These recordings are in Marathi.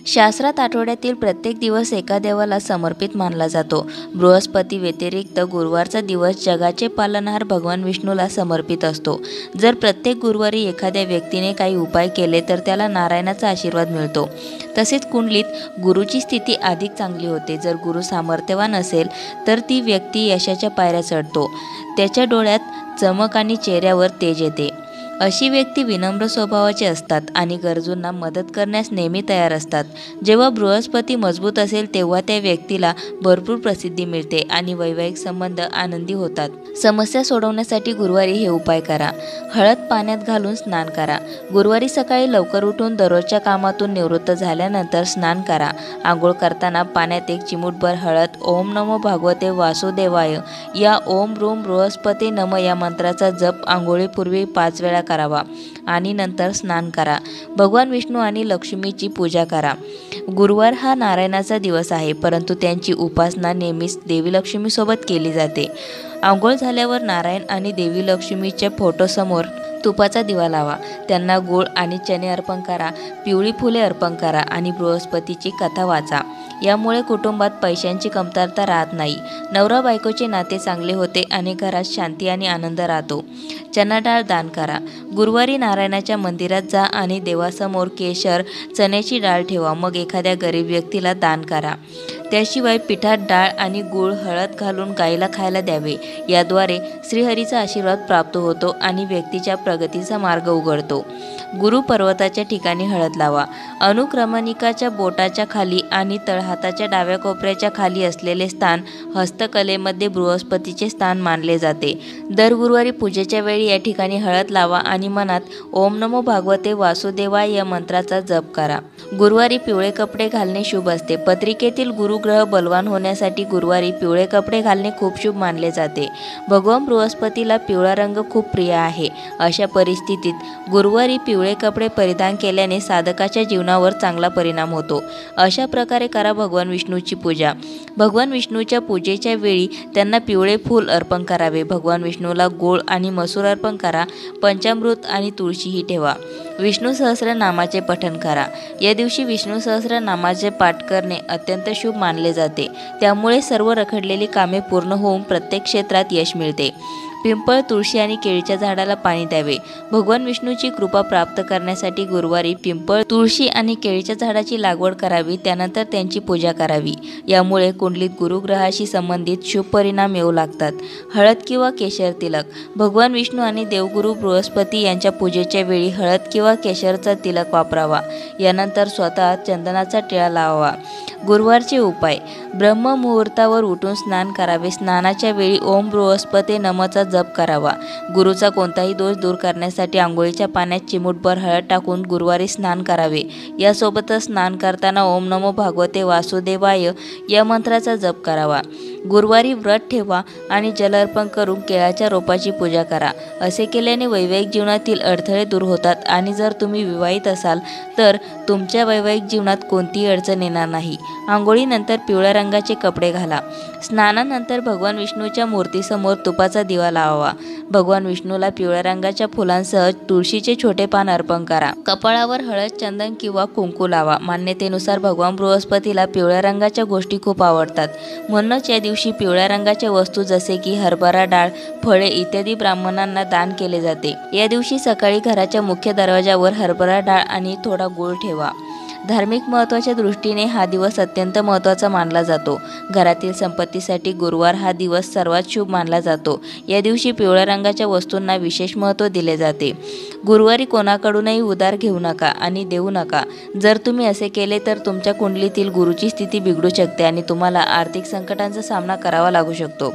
शास्त्रात आठवड्यातील प्रत्येक दिवस एका देवाला समर्पित मानला जातो. बृहस्पती व्यतिरिक्त गुरुवारचा दिवस जगाचे पालनहार भगवान विष्णूला समर्पित असतो. जर प्रत्येक गुरुवारी एखाद्या व्यक्तीने काही उपाय केले तर त्याला नारायणाचा आशीर्वाद मिळतो. तसेच कुंडलीत गुरुची स्थिती अधिक चांगली होते. जर गुरु सामर्थ्यवान असेल तर ती व्यक्ती यशाच्या पायऱ्या चढतो. त्याच्या डोळ्यात चमक आणि चेहऱ्यावर तेज येते. अशी व्यक्ती विनम्र स्वभावाचे असतात आणि गरजूंना मदत करण्यास नेहमी तयार असतात. जेव्हा बृहस्पती मजबूत असेल तेव्हा त्या व्यक्तीला भरपूर प्रसिद्धी मिळते आणि वैवाहिक संबंध आनंदी होतात. समस्या सोडवण्यासाठी गुरुवारी हे उपाय करा. हळद पाण्यात घालून स्नान करा. गुरुवारी सकाळी लवकर उठून दररोजच्या कामातून निवृत्त झाल्यानंतर स्नान करा. आंघोळ करताना पाण्यात एक चिमूटभर हळद ओम नमो भगवते वासुदेवाय या ओम ह्रूम बृहस्पती नम या मंत्राचा जप आंघोळीपूर्वी 5 वेळा करावा आणि नंतर स्नान करा. भगवान विष्णू आणि लक्ष्मीची पूजा करा. गुरुवार हा नारायणाचा दिवस आहे, परंतु त्यांची उपासना नेहमीच देवी लक्ष्मीसोबत केली जाते. आंघोळ झाल्यावर नारायण आणि देवी लक्ष्मीच्या फोटोसमोर तुपाचा दिवा लावा. त्यांना गूळ आणि चणे अर्पण करा. पिवळी फुले अर्पण करा आणि बृहस्पतीची कथा वाचा. यामुळे कुटुंबात पैशांची कमतरता राहत नाही. नवरा बायकोचे नाते चांगले होते आणि घरात शांती आणि आनंद राहतो. चना डाळ दान करा. गुरुवारी नारायणाच्या मंदिरात जा आणि देवासमोर केशर, चण्याची डाळ ठेवा. मग एखाद्या गरीब व्यक्तीला दान करा. त्याशिवाय पिठात डाळ आणि गूळ हळद घालून गाईला खायला द्यावे. याद्वारे श्रीहरीचा आशीर्वाद प्राप्त होतो आणि व्यक्तीच्या प्रगतीचा मार्ग उघडतो. गुरु पर्वताच्या ठिकाणी हळद लावा. अनुक्रमणिकाच्या बोटाच्या खाली आणि तळहाताच्या डाव्या कोपऱ्याच्या खाली असलेले स्थान हस्तकलेमध्ये बृहस्पतीचे स्थान मानले जाते. दर गुरुवारी पूजेच्या वेळी या ठिकाणी हळद लावा आणि मनात ओम नमो भगवते वासुदेवाय या मंत्राचा जप करा. गुरुवारी पिवळे कपडे घालणे शुभ असते. पत्रिकेतील गुरुग्रह बलवान होण्यासाठी गुरुवारी पिवळे कपडे घालणे खूप शुभ मानले जाते. भगवान बृहस्पतीला पिवळा रंग खूप प्रिय आहे. अशा परिस्थितीत गुरुवारी पिवळे कपडे परिधान केल्याने साधकाच्या जीवनावर चांगला परिणाम होतो. अशा प्रकारे करा भगवान विष्णूची पूजा. भगवान विष्णूच्या पूजेच्या वेळी त्यांना पिवळे फूल अर्पण करावे. भगवान विष्णूला गूळ आणि मसूर अर्पण करा. पंचामृत आणि तुळशीही ठेवा. विष्णू सहस्रनामाचे पठण करा. या दिवशी विष्णू सहस्रनामाचे पाठ करणे अत्यंत शुभ मानले जाते. त्यामुळे सर्व रखडलेली कामे पूर्ण होऊन प्रत्येक क्षेत्रात यश मिळते. पिंपळ, तुळशी आणि केळीच्या झाडाला पाणी द्यावे. भगवान विष्णूची कृपा प्राप्त करण्यासाठी गुरुवारी पिंपळ, तुळशी आणि केळीच्या झाडाची लागवड करावी. त्यानंतर त्यांची पूजा करावी. यामुळे कुंडलीत गुरुग्रहाशी संबंधित शुभ परिणाम येऊ लागतात. हळद किंवा केशर तिलक. भगवान विष्णू आणि देवगुरु बृहस्पती यांच्या पूजेच्या वेळी हळद किंवा केशरचा तिलक वापरावा. यानंतर स्वतः चंदनाचा टिळा लावावा. गुरुवारचे उपाय. ब्रह्ममुहूर्तावर उठून स्नान करावे. स्नानाच्या वेळी ओम बृहस्पते नमचा जप करावा. गुरुचा कोणताही दोष दूर करण्यासाठी आंघोळीच्या पाण्यात चिमूटभर हळद टाकून गुरुवारी स्नान करावे. यासोबतच स्नान करताना ओम नमो भगवते वासुदेवाय या मंत्राचा जप करावा. गुरुवारी व्रत ठेवा आणि जल अर्पण करून केळाच्या रोपाची पूजा करा. असे केल्याने वैवाहिक जीवनातील अडथळे दूर होतात आणि जर तुम्ही विवाहित असाल तर तुमच्या वैवाहिक जीवनात कोणतीही अडचण येणार नाही. आंघोळीनंतर पिवळ्या रंगाचे कपडे घाला. स्नानानंतर भगवान विष्णूच्या मूर्तीसमोर तुपाचा दिवा लावावा. भगवान विष्णूला पिवळ्या रंगाच्या फुलांसह तुळशीचे छोटे पान अर्पण करा. कपाळावर हळद, चंदन किंवा कुंकू लावा. मान्यतेनुसार भगवान बृहस्पतीला पिवळ्या रंगाच्या गोष्टी खूप आवडतात. म्हणूनच या दिवशी पिवळ्या रंगाच्या वस्तू जसे की हरभरा डाळ, फळे इत्यादी ब्राह्मणांना दान केले जाते. या दिवशी सकाळी घराच्या मुख्य दरवाजावर हरभरा डाळ आणि थोडा गूळ ठेवा. धार्मिक महत्त्वाच्या दृष्टीने हा दिवस अत्यंत महत्त्वाचा मानला जातो. घरातील संपत्तीसाठी गुरुवार हा दिवस सर्वात शुभ मानला जातो. या दिवशी पिवळ्या रंगाच्या वस्तूंना विशेष महत्त्व दिले जाते. गुरुवारी कोणाकडूनही उधार घेऊ नका आणि देऊ नका. जर तुम्ही असे केले तर तुमच्या कुंडलीतील गुरुची स्थिती बिघडू शकते आणि तुम्हाला आर्थिक संकटांचा सामना करावा लागू शकतो.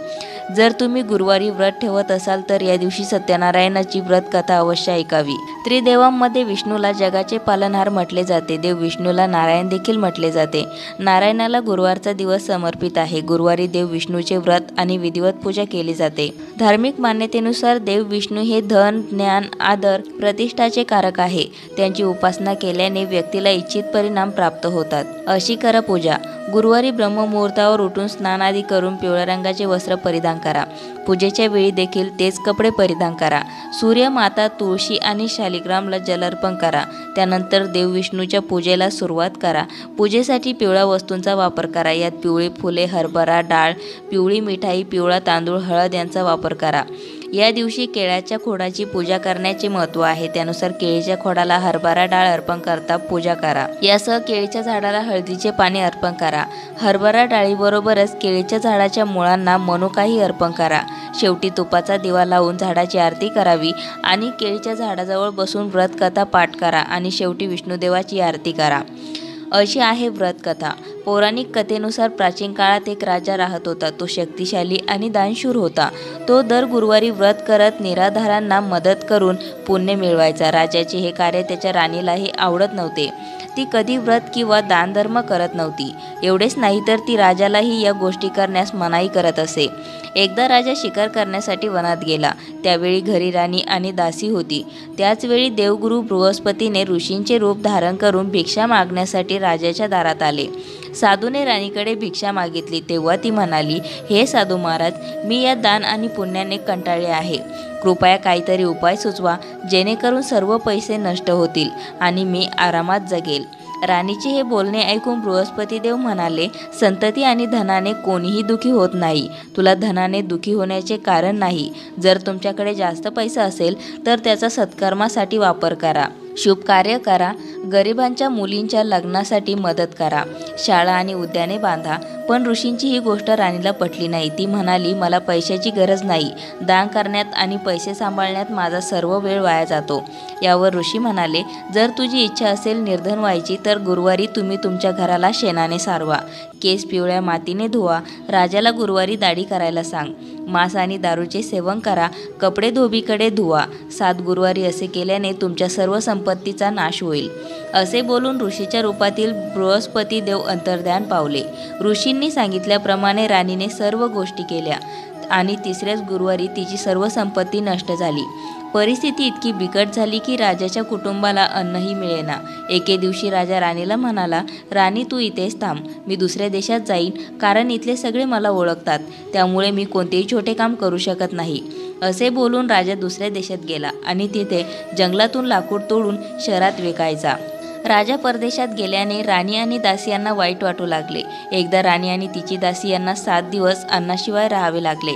जर तुम्ही गुरुवारी व्रत ठेवत असाल तर या दिवशी सत्यनारायणाची व्रत कथा अवश्य ऐकावी. त्रिदेवांमध्ये विष्णूला जगाचे पालनहार म्हटले जाते. देव विष्णूला नारायण देखील म्हटले जाते. नारायणाला गुरुवारचा दिवस समर्पित आहे. गुरुवारी देव विष्णूचे व्रत आणि विधिवत पूजा केली जाते. धार्मिक मान्यतेनुसार देव विष्णू हे धन, ज्ञान, आदर, प्रतिष्ठाचे कारक आहे. त्यांची उपासना केल्याने व्यक्तीला इच्छित परिणाम प्राप्त होतात. अशी करा पूजा. गुरुवारी ब्रह्ममुहूर्तावर उठून स्नान आदी करून पिवळ्या रंगाचे वस्त्र परिधान करा. पूजेच्या वेळी देखील तेच कपडे परिधान करा. सूर्य, माता, तुळशी आणि शालिग्रामला जल अर्पण करा. त्यानंतर देव विष्णूच्या पूजेला सुरुवात करा. पूजेसाठी पिवळ्या वस्तूंचा वापर करा. यात पिवळी फुले, हरभरा डाळ, पिवळी मिठाई, पिवळा तांदूळ, हळद यांचा वापर करा. या दिवशी केळ्याच्या खोडाची पूजा करण्याचे महत्त्व आहे. त्यानुसार केळीच्या खोडाला हरभरा डाळ अर्पण करता पूजा करा. यासह केळीच्या झाडाला हळदीचे पाणी अर्पण करा. हरभरा डाळीबरोबरच केळीच्या झाडाच्या मुळांना मनुकाही अर्पण करा. शेवटी तुपाचा दिवा लावून झाडाची आरती करावी आणि केळीच्या झाडाजवळ बसून व्रतकथा पाठ करा आणि शेवटी विष्णुदेवाची आरती करा. अशी आहे व्रतकथा. पौराणिक कथेनुसार प्राचीन काळात एक राजा राहत होता. तो शक्तिशाली आणि दानशूर होता. तो दर गुरुवारी व्रत करत निराधारांना मदत करून पुण्य मिळवायचा. राजाचे हे कार्य त्याच्या राणीलाही आवडत नव्हते. ती कधी व्रत किंवा दानधर्म करत नव्हती. एवढेच नाही तर ती राजालाही या गोष्टी करण्यास मनाई करत असे. एकदा राजा शिकार करण्यासाठी वनात गेला. त्यावेळी घरी राणी आणि दासी होती. त्याचवेळी देवगुरु बृहस्पतीने ऋषींचे रूप धारण करून भिक्षा मागण्यासाठी राजाच्या दारात आले. साधूने राणीकडे भिक्षा मागितली. तेव्हा ती म्हणाली, हे साधू महाराज, मी या दान आणि पुण्याने कंटाळले आहे. कृपया काहीतरी उपाय सुचवा, जेणेकरून सर्व पैसे नष्ट होतील आणि मी आरामात जगेल. राणीचे हे बोलणे ऐकून बृहस्पती देव म्हणाले, संतती आणि धनाने कोणीही दुखी होत नाही. तुला धनाने दुखी होण्याचे कारण नाही. जर तुमच्याकडे जास्त पैसा असेल तर त्याचा सत्कर्मासाठी वापर करा. शुभ कार्य करा. गरिबांच्या मुलींच्या लग्नासाठी मदत करा. शाळा आणि उद्याने बांधा. पण ऋषींची ही गोष्ट राणीला पटली नाही. ती म्हणाली, मला पैशाची गरज नाही. दान करण्यात आणि पैसे सांभाळण्यात माझा सर्व वेळ वाया जातो. यावर ऋषी म्हणाले, जर तुझी इच्छा असेल निर्धन व्हायची तर गुरुवारी तुम्ही तुमच्या घराला शेणाने सारवा. केस पिवळ्या मातीने धुवा. राजाला गुरुवारी दाढी करायला सांग. मांस आणि दारूचे सेवन करा. कपडे धोबीकडे धुवा. 7 गुरुवारी असे केल्याने तुमच्या सर्व संपत्तीचा नाश होईल. असे बोलून ऋषीच्या रूपातील बृहस्पती देव अंतर्ध्यान पावले. ऋषींनी सांगितल्याप्रमाणे राणीने सर्व गोष्टी केल्या आणि तिसऱ्याच गुरुवारी तिची सर्व संपत्ती नष्ट झाली. परिस्थिती इतकी बिकट झाली की राजाच्या कुटुंबाला अन्नही मिळेना. एके दिवशी राजा राणीला म्हणाला, राणी तू इथेच थांब. मी दुसऱ्या देशात जाईन, कारण इथले सगळे मला ओळखतात. त्यामुळे मी कोणतेही छोटे काम करू शकत नाही. असे बोलून राजा दुसऱ्या देशात गेला आणि तिथे जंगलातून लाकूड तोडून शहरात विकायचा. राजा परदेशात गेल्याने राणी आणि दासी यांना वाईट वाटू लागले. एकदा राणी आणि तिची दासी यांना 7 दिवस अन्नाशिवाय राहावे लागले.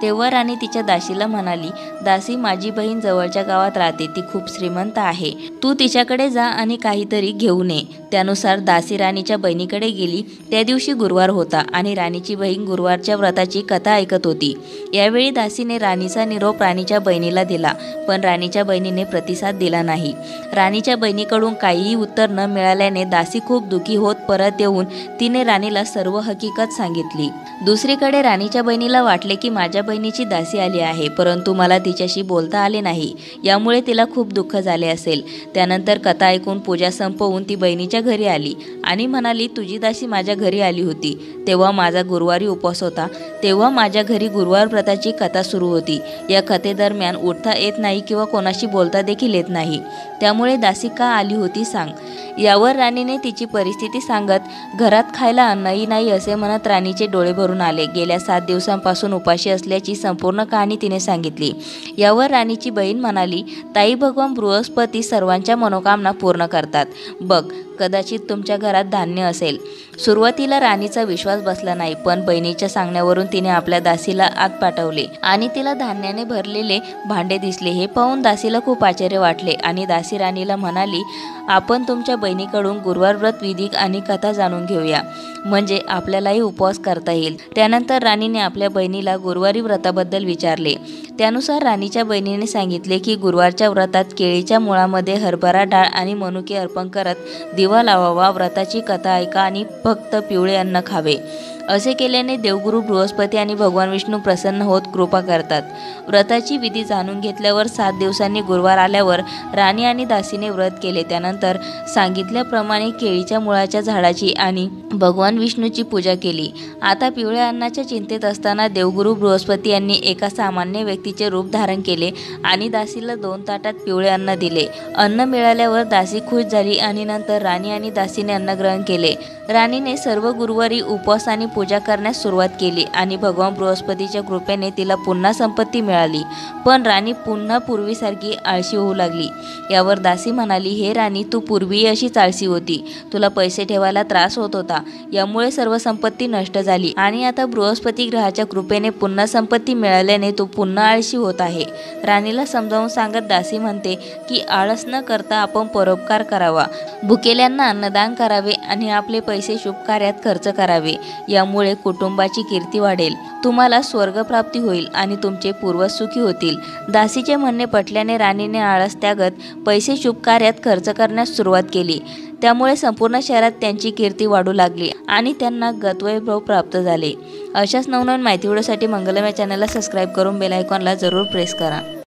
तेव्हा राणी तिच्या दासीला म्हणाली, दासी, माझी बहीण जवळच्या गावात राहते. ती खूप श्रीमंत आहे. तू तिच्याकडे जा आणि काहीतरी घेऊन ये. त्यानुसार दासी राणीच्या बहिणीकडे गेली. त्या दिवशी गुरुवार होता आणि राणीची बहीण गुरुवारच्या व्रताची कथा ऐकत होती. यावेळी दासीने राणीचा निरोप राणीच्या बहिणीला दिला, पण राणीच्या बहिणीने प्रतिसाद दिला नाही. राणीच्या बहिणीकडून काहीही उत्तर न मिळाल्याने दासी खूप दुःखी होत परत येऊन तिने राणीला सर्व हकीकत सांगितली. दुसरीकडे राणीच्या बहिणीला वाटले की माझ्या बहिणीची दासी आली आहे, परंतु मला तिच्याशी बोलता आले नाही. यामुळे तिला खूप दुःख झाले असेल. त्यानंतर कथा ऐकून पूजा संपवून ती बहिणीच्या घरी आली आणि म्हणाली, तुझी दासी माझ्या घरी आली होती. तेव्हा माझा गुरुवारी उपवास होता. तेव्हा माझ्या घरी गुरुवार व्रताची कथा सुरू होती. या कथेदरम्यान उठता येत नाही किंवा कोणाशी बोलता देखील येत नाही. त्यामुळे दासी का आली होती सांग. यावर राणीने तिची परिस्थिती सांगत, घरात खायला अन्नही नाही असे म्हणत राणीचे डोळे भरून आले. गेल्या 7 दिवसांपासून उपाशी असल्याची संपूर्ण कहाणी तिने सांगितली. यावर राणीची बहीण म्हणाली, ताई, भगवान बृहस्पती सर्वांच्या मनोकामना पूर्ण करतात. बघ, कदाचित तुमच्या घरात धान्य असेल. सुरुवातीला राणीचा विश्वास बसला नाही, पण बहिणीच्या सांगण्यावरून तिने आपल्या दासीला आत पाठवले आणि तिला धान्याने भरलेले भांडे दिसले. हे पाहून दासीला खूप आश्चर्य वाटले आणि दासी राणीला म्हणाली, आपण तुमच्या बहिणीकडून गुरुवार व्रत विधी आणि कथा जाणून घेऊया, म्हणजे आपल्यालाही उपवास करता येईल. त्यानंतर राणीने आपल्या बहिणीला गुरुवारी व्रताबद्दल विचारले. त्यानुसार राणीच्या बहिणीने सांगितले की गुरुवारच्या व्रतात केळीच्या मुळामध्ये हरभरा डाळ आणि मनुके अर्पण करत दिवा लावावा. व्रताची कथा ऐका आणि फक्त पिवळे अन्न खावे. असे केल्याने देवगुरु बृहस्पती आणि भगवान विष्णू प्रसन्न होत कृपा करतात. व्रताची विधी जाणून घेतल्यावर 7 दिवसांनी गुरुवार आल्यावर राणी आणि दासीने व्रत केले. त्यानंतर सांगितल्याप्रमाणे केळीच्या मुळाच्या झाडाची आणि भगवान विष्णूची पूजा केली. आता पिवळ्या अन्नाच्या चिंतेत असताना देवगुरु बृहस्पती यांनी एका सामान्य व्यक्तीचे रूप धारण केले आणि दासीला 2 ताटात पिवळे अन्न दिले. अन्न मिळाल्यावर दासी खुश झाली आणि नंतर राणी आणि दासीने अन्न ग्रहण केले. राणीने सर्व गुरुवारी उपवास आणि पूजा करण्यास सुरुवात केली आणि भगवान बृहस्पतीच्या कृपेने तिला पुन्हा संपत्ती मिळाली. पण राणी पुन्हा पूर्वीसारखी आळशी होऊ लागली. यावर दासी म्हणाली, हे राणी, तू पूर्वीही अशीच आळशी होती. तुला पैसे ठेवायला त्रास होत होता. यामुळे सर्व संपत्ती नष्ट झाली आणि आता बृहस्पती ग्रहाच्या कृपेने पुन्हा संपत्ती मिळाल्याने तू पुन्हा आळशी होत आहे. राणीला समजावून सांगत दासी म्हणते की आळस न करता आपण परोपकार करावा, भुकेल्यांना अन्नदान करावे आणि आपले पैसे शुभ कार्यात खर्च करावे. यामुळे कुटुंबाची कीर्ती वाढेल, तुम्हाला स्वर्गप्राप्ती होईल आणि तुमचे पूर्वज सुखी होतील. दासीचे म्हणणे पटल्याने राणीने आळस त्यागत पैसे शुभ कार्यात खर्च करण्यास सुरुवात केली. त्यामुळे संपूर्ण शहरात त्यांची कीर्ती वाढू लागली आणि त्यांना गतवैभव प्राप्त झाले. अशाच नवनवीन माहिती व्हिडिओसाठी मंगलम या चॅनलला सबस्क्राईब करून बेल आयकॉनला जरूर प्रेस करा.